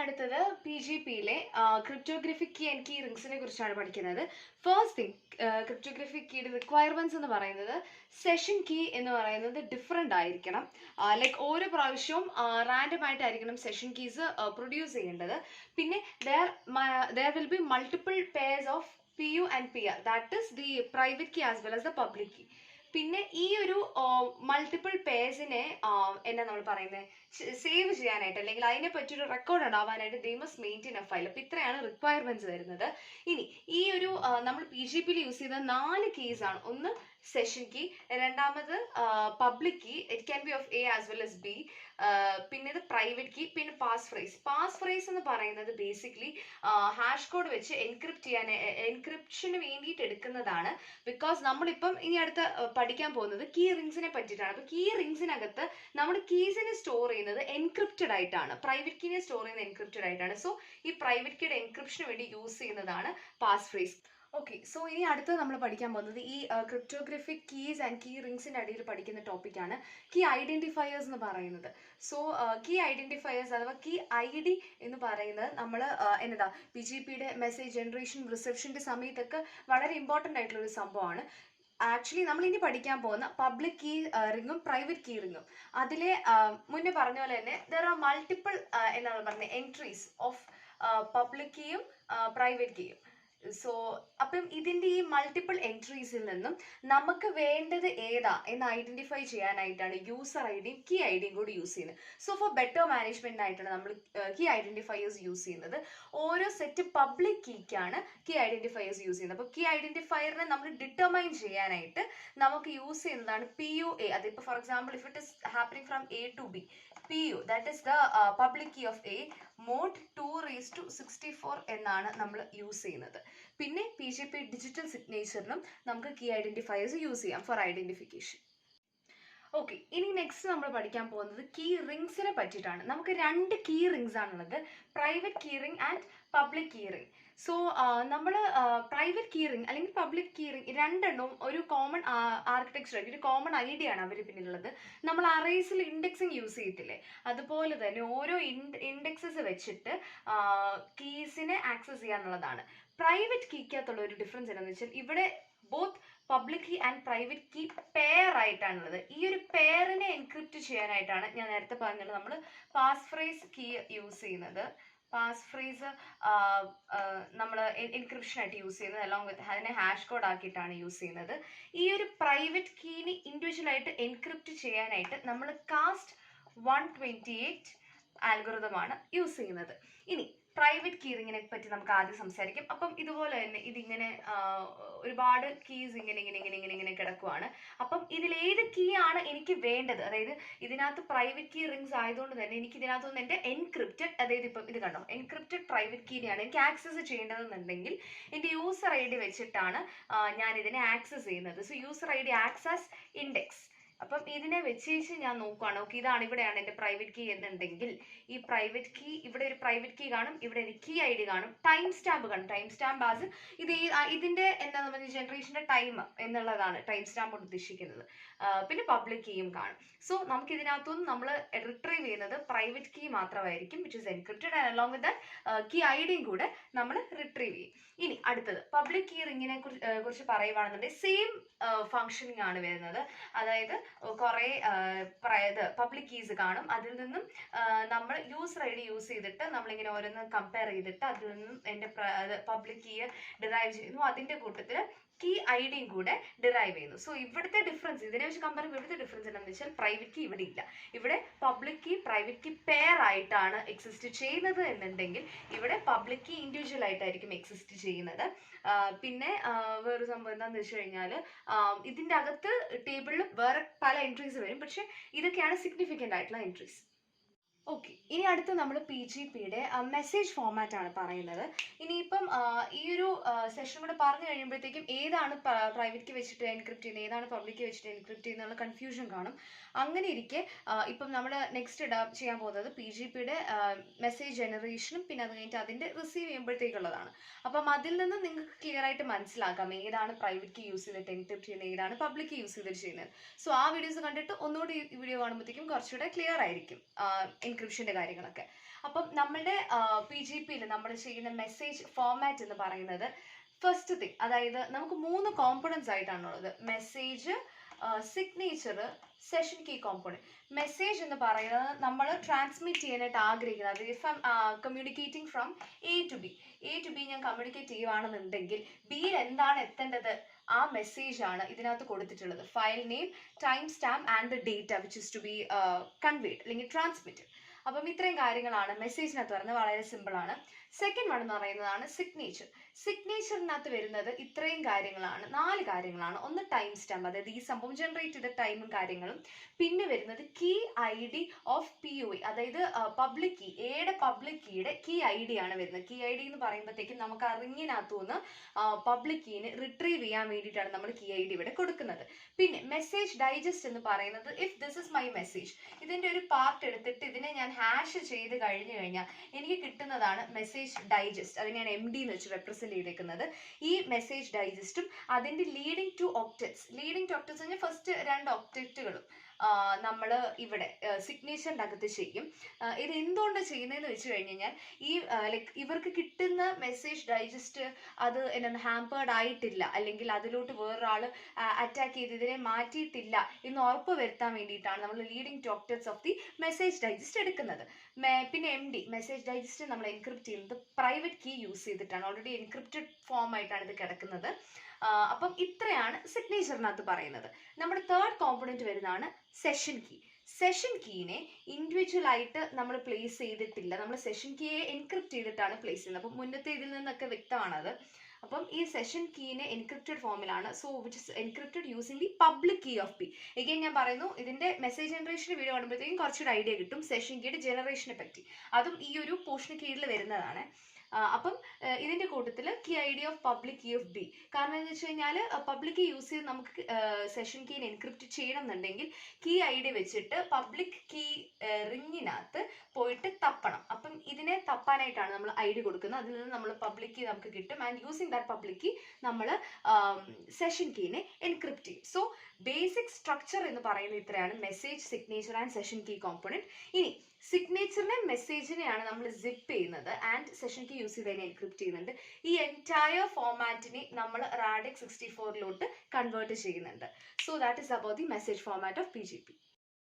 അടുത്തത് PGPയിലെ cryptographic key and key റിങ്സിനെ കുറിച്ചാണ് പഠിക്കുന്നത്. ഫസ്റ്റ് തിങ്, ക്രിപ്റ്റോഗ്രഫിക് കീയുടെ റിക്വയർമെന്റ്സ് എന്ന് പറയുന്നത് സെഷൻ കീ എന്ന് പറയുന്നത് ഡിഫറെൻ്റ് ആയിരിക്കണം. ലൈക്ക് ഓരോ പ്രാവശ്യവും റാൻഡം ആയിട്ടായിരിക്കണം സെഷൻ കീസ് പ്രൊഡ്യൂസ് ചെയ്യേണ്ടത്. പിന്നെ there will be multiple pairs of PU and PR, that is the private key as well as the public key. പിന്നെ ഈ ഒരു മൾട്ടിപ്പിൾ പേഴ്സിനെ എന്നാ നമ്മൾ പറയുന്നത്, സേവ് ചെയ്യാനായിട്ട് അല്ലെങ്കിൽ അതിനെ പറ്റിയൊരു റെക്കോർഡ് ഉണ്ടാവാനായിട്ട് they must maintain a file. അപ്പോൾ ഇത്രയാണ് റിക്വയർമെന്റ്സ് വരുന്നത്. ഇനി ഈ ഒരു നമ്മൾ PGPയിൽ യൂസ് ചെയ്ത 4 കീസ് ആണ്. ഒന്ന് സെഷൻ കീ, രണ്ടാമത് public key, it can be of A as well as B, പിന്നെ ഇത് പ്രൈവറ്റ് കീ, പിന്നെ പാസ് ഫ്രേസ്. പാസ് ഫ്രേസ് എന്ന് പറയുന്നത് ബേസിക്കലി ഹാഷ് കോഡ് വെച്ച് എൻക്രിപ്ഷന് വേണ്ടിയിട്ട് എടുക്കുന്നതാണ്. ബിക്കോസ് നമ്മളിപ്പം ഇനി അടുത്ത പഠിക്കാൻ പോകുന്നത് കീ റിങ്സിനെ പറ്റിയിട്ടാണ്. അപ്പോൾ കീ റിങ്സിനകത്ത് നമ്മൾ കീസിനെ സ്റ്റോർ ചെയ്യുന്നത് എൻക്രിപ്റ്റഡ് ആയിട്ടാണ്, പ്രൈവറ്റ് കീനെ സ്റ്റോർ ചെയ്യുന്നത് എൻക്രിപ്റ്റഡ് ആയിട്ടാണ്. സോ ഈ പ്രൈവറ്റ് കീയുടെ എൻക്രിപ്ഷന് വേണ്ടി യൂസ് ചെയ്യുന്നതാണ് പാസ് ഫ്രേസ്. ഓക്കെ, സോ ഇനി അടുത്ത് നമ്മൾ പഠിക്കാൻ പോകുന്നത് ഈ ക്രിപ്റ്റോഗ്രഫിക് കീസ് ആൻഡ് കീ റിങ്സിൻ്റെ അടിയിൽ പഠിക്കുന്ന ടോപ്പിക്കാണ് കീ ഐഡൻറ്റിഫയേഴ്സ് എന്ന് പറയുന്നത്. സോ കീ ഐഡൻറ്റിഫയേഴ്സ് അഥവാ കീ ID എന്ന് പറയുന്നത് നമ്മൾ എന്നതാ PGPയുടെ മെസ്സേജ് ജനറേഷൻ റിസപ്ഷൻ്റെ സമയത്തൊക്കെ വളരെ ഇമ്പോർട്ടൻ്റ് ആയിട്ടുള്ള ഒരു സംഭവമാണ്. ആക്ച്വലി നമ്മൾ ഇനി പഠിക്കാൻ പോകുന്ന പബ്ലിക് കീ റിങ്ങും പ്രൈവറ്റ് കീ റിങ്ങും അതിലെ മുന്നേ പറഞ്ഞ പോലെ തന്നെ ദർ ആർ മൾട്ടിപ്പിൾ എന്താണ് പറയുന്നത് എൻട്രീസ് ഓഫ് പബ്ലിക് കീയും പ്രൈവറ്റ് കീയും. സോ അപ്പം ഇതിൻ്റെ ഈ മൾട്ടിപ്പിൾ എൻട്രീസിൽ നിന്നും നമുക്ക് വേണ്ടത് ഏതാ എന്ന് ഐഡൻറ്റിഫൈ ചെയ്യാനായിട്ടാണ് യൂസർ ഐഡിയും കീ ഐഡിയും കൂടി യൂസ് ചെയ്യുന്നത്. സോ ഫോർ ബെറ്റർ മാനേജ്മെൻറ്റിനായിട്ടാണ് നമ്മൾ കീ ഐഡൻറ്റിഫയേഴ്സ് യൂസ് ചെയ്യുന്നത്. ഓരോ സെറ്റ് പബ്ലിക് കീക്കാണ് കീ ഐഡൻറ്റിഫയേഴ്സ് യൂസ് ചെയ്യുന്നത്. അപ്പോൾ കീ ഐഡൻറ്റിഫയറിനെ നമ്മൾ ഡിറ്റർമൈൻ ചെയ്യാനായിട്ട് നമുക്ക് യൂസ് ചെയ്യുന്നതാണ് PUA. അതിപ്പോൾ for example if it is happening from A to B, PU that is the public key of A, mod 2�64 എന്നാണ് നമ്മൾ യൂസ് ചെയ്യുന്നത്. പിന്നെ PGP ഡിജിറ്റൽ സിഗ്നേച്ചറിനും നമുക്ക് കീ ഐഡൻറ്റിഫയേഴ്സ് യൂസ് ചെയ്യാം ഫോർ ഐഡൻറ്റിഫിക്കേഷൻ. ഓക്കെ, ഇനി നെക്സ്റ്റ് നമ്മൾ പഠിക്കാൻ പോകുന്നത് കീ റിങ്സിനെ പറ്റിയിട്ടാണ്. നമുക്ക് 2 കീ റിങ്സ് ആണുള്ളത്, private key ring and public key ring. So നമ്മൾ പ്രൈവറ്റ് കീ റിംഗ് അല്ലെങ്കിൽ പബ്ലിക് കീ റിംഗ് രണ്ടെണ്ണവും ഒരു കോമൺ ആർക്കിടെക്ചർ, ഒരു കോമൺ ഐഡിയ ആണ് അവർ പിന്നിലുള്ളത്. നമ്മൾ അറേസിൽ ഇൻഡെക്സിങ് യൂസ് ചെയ്യത്തില്ലേ, അതുപോലെ തന്നെ ഓരോ ഇൻഡെക്സസ് വെച്ചിട്ട് കീസിനെ ആക്സസ് ചെയ്യാന്നുള്ളതാണ്. പ്രൈവറ്റ് കീക്കകത്തുള്ള ഒരു ഡിഫറൻസ് എന്താണെന്ന് വെച്ചാൽ ഇവിടെ both public key and private key pair ആയിട്ടാണുള്ളത്. ഈ ഒരു പെയറിനെ എൻക്രിപ്റ്റ് ചെയ്യാനായിട്ടാണ് ഞാൻ നേരത്തെ പറഞ്ഞത് നമ്മൾ പാസ് ഫ്രേസ് കീ യൂസ് ചെയ്യുന്നത്. പാസ് ഫ്രേസ് നമ്മൾ എൻക്രിപ്ഷനായിട്ട് യൂസ് ചെയ്യുന്നത് അലോങ് വിത്ത് അതിനെ ഹാഷ് കോഡ് ആക്കിയിട്ടാണ് യൂസ് ചെയ്യുന്നത്. ഈ ഒരു പ്രൈവറ്റ് കീനെ ഇൻഡിവിജ്വലായിട്ട് എൻക്രിപ്റ്റ് ചെയ്യാനായിട്ട് നമ്മൾ കാസ്റ്റ് 128 ആൽഗോറിതമാണ് യൂസ് ചെയ്യുന്നത്. ഇനി പ്രൈവറ്റ് കീ റിങ്ങിനെ പറ്റി നമുക്ക് ആദ്യം സംസാരിക്കാം. അപ്പം ഇതുപോലെ തന്നെ ഇതിങ്ങനെ ഒരുപാട് കീസ് ഇങ്ങനെ കിടക്കുവാണ്. അപ്പം ഇതിലേത് കീ ആണ് എനിക്ക് വേണ്ടത്, അതായത് ഇതിനകത്ത് പ്രൈവറ്റ് കീ റിങ്സ് ആയതുകൊണ്ട് തന്നെ എനിക്ക് ഇതിനകത്തുനിന്ന് എൻ്റെ എൻക്രിപ്റ്റഡ്, അതായത് ഇപ്പം ഇത് കണ്ടോ എൻക്രിപ്റ്റഡ് പ്രൈവറ്റ് കീനെയാണ് എനിക്ക് ആക്സസ് ചെയ്യേണ്ടതെന്നുണ്ടെങ്കിൽ എൻ്റെ യൂസർ ID വെച്ചിട്ടാണ് ഞാൻ ഇതിനെ ആക്സസ് ചെയ്യുന്നത്. So user ID access index. അപ്പം ഇതിനെ വെച്ച് ഞാൻ നോക്കുകയാണ്, ഓക്കെ ഇതാണ് ഇവിടെയാണ് എൻ്റെ പ്രൈവറ്റ് കീ എന്നുണ്ടെങ്കിൽ ഈ പ്രൈവറ്റ് കീ ഇവിടെ ഒരു പ്രൈവറ്റ് കീ കാണും, ഇവിടെ ഒരു കീ ID കാണും, ടൈം സ്റ്റാമ്പ് കാണും. ടൈം സ്റ്റാമ്പ് ആസ് ഇത് ഇതിൻ്റെ എന്താ പറയുക ജനറേഷൻ്റെ ടൈം എന്നുള്ളതാണ് ടൈം സ്റ്റാമ്പ് കൊണ്ട് ഉദ്ദേശിക്കുന്നത്. പിന്നെ പബ്ലിക് കീയും കാണും. സോ നമുക്ക് ഇതിനകത്തുനിന്ന് നമ്മൾ റിട്രീവ് ചെയ്യുന്നത് പ്രൈവറ്റ് കീ മാത്രമായിരിക്കും, which is encrypted and along with that key ഐഡിയും കൂടെ നമ്മൾ റിട്രീവ് ചെയ്യും. ഇനി അടുത്തത് പബ്ലിക് കീ റിങ്ങിനെ കുറിച്ച് പറയുവാണെന്നുണ്ടെങ്കിൽ സെയിം ഫങ്ഷനിങ് ആണ് വരുന്നത്. അതായത് കുറേ പബ്ലിക് കീസ് കാണും, അതിൽ നിന്നും നമ്മൾ യൂസർ ID യൂസ് ചെയ്തിട്ട് നമ്മളിങ്ങനെ ഓരോന്ന് കമ്പയർ ചെയ്തിട്ട് അതിൽ നിന്നും എൻ്റെ പബ്ലിക് കീ ഡിറൈവ് ചെയ്യുന്നു, അതിൻ്റെ കൂട്ടത്തിൽ കീ ഐഡിയും കൂടെ ഡിറൈവ് ചെയ്യുന്നു. സോ ഇവിടുത്തെ ഡിഫറൻസ് ഇതിനെ വെച്ച് കമ്പയർ ചെയ്യുമ്പോൾ ഇവിടുത്തെ ഡിഫറൻസ് എന്താണെന്ന് വെച്ചാൽ പ്രൈവറ്റ് കീ ഇവിടെ ഇല്ല. ഇവിടെ public key private key pair ആയിട്ടാണ് എക്സിസ്റ്റ് ചെയ്യുന്നത് എന്നുണ്ടെങ്കിൽ ഇവിടെ പബ്ലിക് കീ ഇൻഡിവിജ്വൽ ആയിട്ടായിരിക്കും എക്സിസ്റ്റ് ചെയ്യുന്നത്. പിന്നെ വേറൊരു സംഭവം എന്താണെന്ന് വെച്ച് കഴിഞ്ഞാൽ ഇതിൻ്റെ അകത്ത് ടേബിളിൽ വേറെ പല എൻട്രീസ് വരും, പക്ഷെ ഇതൊക്കെയാണ് സിഗ്നിഫിക്കൻ്റ് ആയിട്ടുള്ള എൻട്രീസ്. ഓക്കെ, ഇനി അടുത്ത് നമ്മൾ PGPയുടെ മെസ്സേജ് ഫോമാറ്റ് ആണ് പറയുന്നത്. ഇനിയിപ്പം ഈ ഒരു സെഷൻ കൂടെ പറഞ്ഞു കഴിയുമ്പോഴത്തേക്കും ഏതാണ് പ്രൈവറ്റ് കീ വെച്ചിട്ട് എൻക്രിപ്റ്റ് ചെയ്യുന്നത്, ഏതാണ് പബ്ലിക് കീ വെച്ചിട്ട് എൻക്രിപ്റ്റ് ചെയ്യുന്നുള്ള കൺഫ്യൂഷൻ കാണും. അങ്ങനെ ഇരിക്കെ ഇപ്പം നമ്മൾ നെക്സ്റ്റ് ചെയ്യാൻ പോകുന്നത് PGPയുടെ മെസ്സേജ് ജനറേഷനും പിന്നെ അത് കഴിഞ്ഞിട്ട് അതിൻ്റെ റിസീവ് ചെയ്യുമ്പോഴത്തേക്കുള്ളതാണ്. അപ്പം അതിൽ നിന്ന് നിങ്ങൾക്ക് ക്ലിയർ ആയിട്ട് മനസ്സിലാക്കാം ഏതാണ് പ്രൈവറ്റ് കീ യൂസ് ചെയ്തിട്ട് എൻക്രിപ്റ്റ് ചെയ്യുന്നത്, ഏതാണ് പബ്ലിക് കീ യൂസ് ചെയ്തിട്ട് ചെയ്യുന്നത്. സോ ആ വീഡിയോസ് കണ്ടിട്ട് ഒന്നുകൂടി ഈ വീഡിയോ കാണുമ്പോഴത്തേക്കും കുറച്ചുകൂടെ ക്ലിയർ ആയിരിക്കും എൻക്രിപ്ഷന്റെ കാര്യങ്ങളൊക്കെ. അപ്പം നമ്മളുടെ PGP-യിൽ നമ്മൾ ചെയ്യുന്ന മെസ്സേജ് ഫോർമാറ്റ് എന്ന് പറയുന്നത് ഫസ്റ്റ് തിങ്, അതായത് നമുക്ക് 3 കോമ്പണൻസ് ആയിട്ടാണുള്ളത്: message, signature, session key component. Message എന്ന് പറയുന്നത് നമ്മൾ ട്രാൻസ്മിറ്റ് ചെയ്യാനായിട്ട് ആഗ്രഹിക്കുന്നത്, if I communicating from A to B ഞാൻ കമ്മ്യൂണിക്കേറ്റ് ചെയ്യുവാണെന്നുണ്ടെങ്കിൽ ബിയിൽ എന്താണ് എത്തേണ്ടത്, ആ മെസ്സേജ് ആണ് ഇതിനകത്ത് കൊടുത്തിട്ടുള്ളത്. File name, timestamp and the data which is to be conveyed അല്ലെങ്കിൽ ട്രാൻസ്മിറ്റഡ്. അപ്പം ഇത്രയും കാര്യങ്ങളാണ് മെസ്സേജിനകത്ത് വരുന്നത്. വളരെ സിമ്പിൾ ആണ്. സെക്കൻഡ് വൺ എന്ന് പറയുന്നതാണ് സിഗ്നേച്ചർ. സിഗ്നേച്ചറിനകത്ത് വരുന്നത് ഇത്രയും കാര്യങ്ങളാണ്, 4 കാര്യങ്ങളാണ്. ഒന്ന് ടൈം സ്റ്റാമ്പ്, അതായത് ഈ സംഭവം ജനറേറ്റ് ചെയ്ത ടൈമും കാര്യങ്ങളും. പിന്നെ വരുന്നത് കീ ID ഓഫ് POA, അതായത് പബ്ലിക് കീ, എയുടെ പബ്ലിക് കീയുടെ കീ ID ആണ് വരുന്നത്. കീ ID എന്ന് പറയുമ്പോഴത്തേക്കും നമുക്ക് ആ റിങ്ങിനകത്തു നിന്ന് പബ്ലിക് കീനെ റിട്രീവ് ചെയ്യാൻ വേണ്ടിയിട്ടാണ് നമ്മൾ കീ ID ഇവിടെ കൊടുക്കുന്നത്. പിന്നെ മെസ്സേജ് ഡൈജസ്റ്റ് എന്ന് പറയുന്നത്, if this is my message, ഇതിന്റെ ഒരു പാർട്ട് എടുത്തിട്ട് ഇതിനെ ഞാൻ ഹാഷ് ചെയ്ത് കഴിഞ്ഞു കഴിഞ്ഞാൽ എനിക്ക് കിട്ടുന്നതാണ് മെസ്സേജ് ഡൈജസ്റ്റ്. അതിനെയാണ് MD എന്ന് വെച്ച് റെപ്രസെന്റ് ചെയ്തേക്കുന്നത്. ഈ മെസ്സേജ് ഡൈജസ്റ്റും അതിന്റെ ലീഡിങ് ടു ഒക്ടറ്റ്സ് പറഞ്ഞാൽ ഫസ്റ്റ് 2 ഒക്ടറ്റുകളും നമ്മൾ ഇവിടെ സിഗ്നേച്ചറിൻ്റെ അകത്ത് ചെയ്യും. ഇത് എന്തുകൊണ്ട് ചെയ്യുന്നതെന്ന് വെച്ച് കഴിഞ്ഞ് കഴിഞ്ഞാൽ ഈ ലൈക്ക് ഇവർക്ക് കിട്ടുന്ന മെസ്സേജ് ഡൈജസ്റ്റ് അത് എന്താണ് ഹാമ്പേർഡ് ആയിട്ടില്ല, അല്ലെങ്കിൽ അതിലോട്ട് വേറൊരാൾ അറ്റാക്ക് ചെയ്ത് ഇതിനെ മാറ്റിയിട്ടില്ല എന്ന് ഉറപ്പ് വരുത്താൻ വേണ്ടിയിട്ടാണ് നമ്മൾ leading two octets of the message digest എടുക്കുന്നത്. പിന്നെ MD മെസ്സേജ് ഡൈജസ്റ്റ് നമ്മൾ എൻക്രിപ്റ്റ് ചെയ്യുന്നത് പ്രൈവറ്റ് കീ യൂസ് ചെയ്തിട്ടാണ്. ഓൾറെഡി എൻക്രിപ്റ്റഡ് ഫോം ആയിട്ടാണ് ഇത് കിടക്കുന്നത്. അപ്പം ഇത്രയാണ് സിഗ്നേച്ചറിനകത്ത് പറയുന്നത്. നമ്മുടെ തേർഡ് കോമ്പണന്റ് വരുന്നതാണ് സെഷൻ കീ. സെഷൻ കീനെ ഇൻഡിവിജ്വൽ ആയിട്ട് നമ്മൾ പ്ലേസ് ചെയ്തിട്ടില്ല, നമ്മൾ സെഷൻ കീയെ എൻക്രിപ്റ്റ് ചെയ്തിട്ടാണ് പ്ലേസ് ചെയ്യുന്നത്. അപ്പം മുന്നത്തെ ഇതിൽ നിന്നൊക്കെ വ്യക്തമാണത്. അപ്പം ഈ സെഷൻ കീനെ എൻക്രിപ്റ്റഡ് ഫോമിലാണ്, so which is encrypted using the public key of P. Again ഞാൻ പറയുന്നു, ഇതിന്റെ മെസ്സേജ് ജനറേഷൻ വീഡിയോ കാണുമ്പോഴത്തേക്കും കുറച്ചൊരു ഐഡിയ കിട്ടും സെഷൻ കീയുടെ ജനറേഷനെ പറ്റി. അതും ഈ ഒരു പോർഷന് കീഴിൽ വരുന്നതാണ്. അപ്പം ഇതിന്റെ കൂട്ടത്തിൽ key ID of public key of B. കാരണം എന്ന് വെച്ച് കഴിഞ്ഞാൽ പബ്ലിക് കീ യൂസ് ചെയ്ത് നമുക്ക് സെഷൻ കീനെ എൻക്രിപ്റ്റ് ചെയ്യണം എന്നുണ്ടെങ്കിൽ കീ ID വെച്ചിട്ട് പബ്ലിക് കീ റിങ്ങിനകത്ത് പോയിട്ട് തപ്പണം. അപ്പം ഇതിനെ തപ്പാനായിട്ടാണ് നമ്മൾ ID കൊടുക്കുന്നത്. അതിൽ നിന്ന് നമ്മൾ പബ്ലിക് കീ നമുക്ക് കിട്ടും. And using that public key നമ്മൾ സെഷൻ കീനെ എൻക്രിപ്റ്റ് ചെയ്യും. സോ ബേസിക് സ്ട്രക്ചർ എന്ന് പറയുന്നത് ഇത്രയാണ്: message, signature and session key component. ഇനി സിഗ്നേച്ചറിനെ മെസ്സേജിനെയാണ് നമ്മൾ സിപ്പ് ചെയ്യുന്നത്, ആൻഡ് സെഷൻ കീ യൂസ് ചെയ്ത് അതിനെ എൻക്രിപ്റ്റ് ചെയ്യുന്നുണ്ട്. ഈ എൻറ്റയർ ഫോമാറ്റിനെ നമ്മൾ RADIC 64 കൺവേർട്ട് ചെയ്യുന്നുണ്ട്. So that is about the message format of PGP.